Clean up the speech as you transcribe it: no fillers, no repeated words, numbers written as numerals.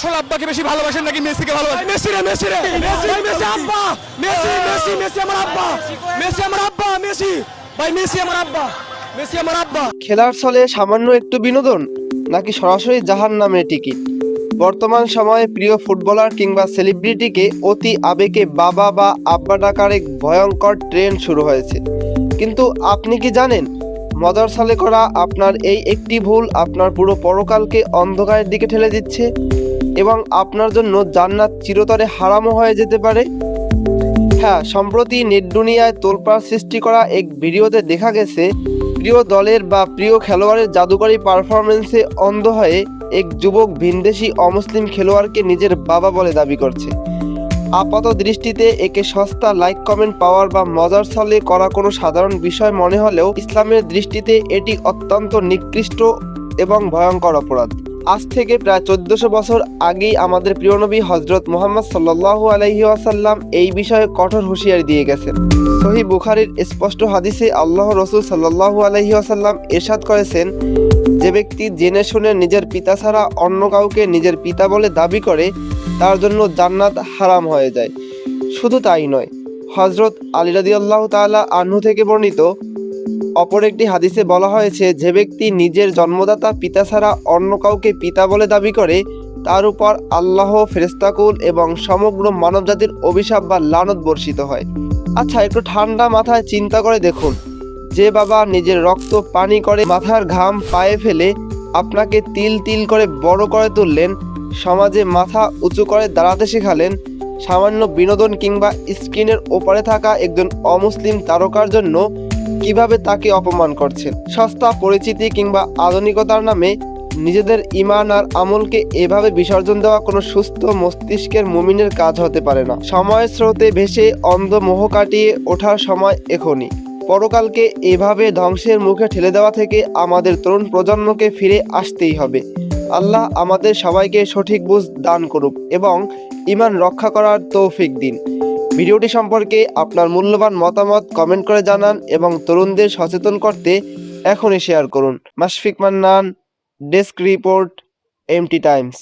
আসল আব্বাকে বেশি ভালোবাসেন নাকি মেসিকে ভালোবাসেন? মেসি রে মেসি রে মেসি মেসি আব্বা মেসি মেসি মেসি আমার আব্বা মেসি আমার আব্বা মেসি ভাই মেসি আমার আব্বা মেসি আমার আব্বা। খেলার ছলে সামান্য একটু বিনোদন নাকি সরাসরি জাহান্নামের টিকিট? বর্তমান সময়ে প্রিয় ফুটবলার কিংবা সেলিব্রিটিকে অতি আবেগে বাবা বা আব্বা ডাকার এক ভয়ঙ্কর ট্রেন্ড শুরু হয়েছে। কিন্তু আপনি কি জানেন, মজার ছলে করা আপনার এই একটি ভুল আপনার পুরো পরকালকে অন্ধকারের দিকে ঠেলে দিচ্ছে এবং আপনার জন্য জান্নাত চিরতরে হারামও হয়ে যেতে পারে। হ্যাঁ, সম্প্রতি নেট দুনিয়ায় তোলপাড় সৃষ্টি করা এক ভিডিওতে দেখা গেছে প্রিয় দলের বা প্রিয় খেলোয়াড়ের জাদুকরী পারফরমেন্সে অন্ধ হয়ে এক যুবক ভিনদেশি অমুসলিম খেলোয়াড়কে নিজের বাবা বলে দাবি করছে। আপাত দৃষ্টিতে একে সস্তা লাইক কমেন্ট পাওয়ার বা মজার ছলে করা কোনো সাধারণ বিষয় মনে হলেও ইসলামের দৃষ্টিতে এটি অত্যন্ত নিকৃষ্ট এবং ভয়ঙ্কর অপরাধ। আজ থেকে প্রায় 1400 বছর আগেই আমাদের প্রিয় নবী হজরত মুহাম্মদ সাল্লাল্লাহু আলাইহি ওয়াসাল্লাম এই বিষয়ে কঠোর হুঁশিয়ারি দিয়ে গেছেন। সহিহ বুখারীর স্পষ্ট হাদিসে আল্লাহ রসুল সাল্লাল্লাহু আলাইহি ওয়াসাল্লাম ইরশাদ করেছেন, যে ব্যক্তি জেনে শুনে নিজের পিতা ছাড়া অন্য কাউকে নিজের পিতা বলে দাবি করে তার জন্য জান্নাত হারাম হয়ে যায়। শুধু তাই নয়, হজরত আলী রাদিয়াল্লাহু তাআলা আনহু থেকে বর্ণিত অপর একটি হাদিসে বলা হয়েছে, যে ব্যক্তি নিজের জন্মদাতা পিতা ছাড়া অন্য কাউকে পিতা বলে দাবি করে তার উপর আল্লাহ, ফেরেশতাকুল এবং সমগ্র মানবজাতির অভিশাপ বা লানত বর্ষিত হয়। আচ্ছা, একটু ঠান্ডা মাথায় চিন্তা করে দেখুন, যে বাবা নিজের রক্ত পানি করে মাথার ঘাম পায়ে ফেলে আপনাকে তিল তিল করে বড় করে তুললেন, সমাজে মাথা উঁচু করে দাঁড়াতে শেখালেন, সামান্য বিনোদন কিংবা স্ক্রিনের ওপারে থাকা একজন অমুসলিম তারকার জন্য কিভাবে তাকে অপমান করছেন। সস্তা পরিচিতি কিংবা আধুনিকতার নামে নিজেদের ঈমান আর আমলকে এভাবে বিসর্জন দেওয়া কোনো সুস্থ মস্তিষ্কের মুমিনের কাজ হতে পারে না। সময়ের স্রোতে ভেসে অন্ধ মোহ কাটিয়ে ওঠার সময় এখনই। পরকালকে এভাবে ধ্বংসের মুখে ঠেলে দেওয়া থেকে আমাদের তরুণ প্রজন্মকে ফিরে আসতেই হবে। আল্লাহ আমাদের সবাইকে সঠিক বুঝ দান করুক এবং ঈমান রক্ষা করার তৌফিক দিন। ভিডিওটি সম্পর্কে আপনার মূল্যবান মতামত কমেন্ট করে জানান এবং তরুণদের সচেতন করতে এখনই শেয়ার করুন। Mashfiq Mannan, desk report, MT Times.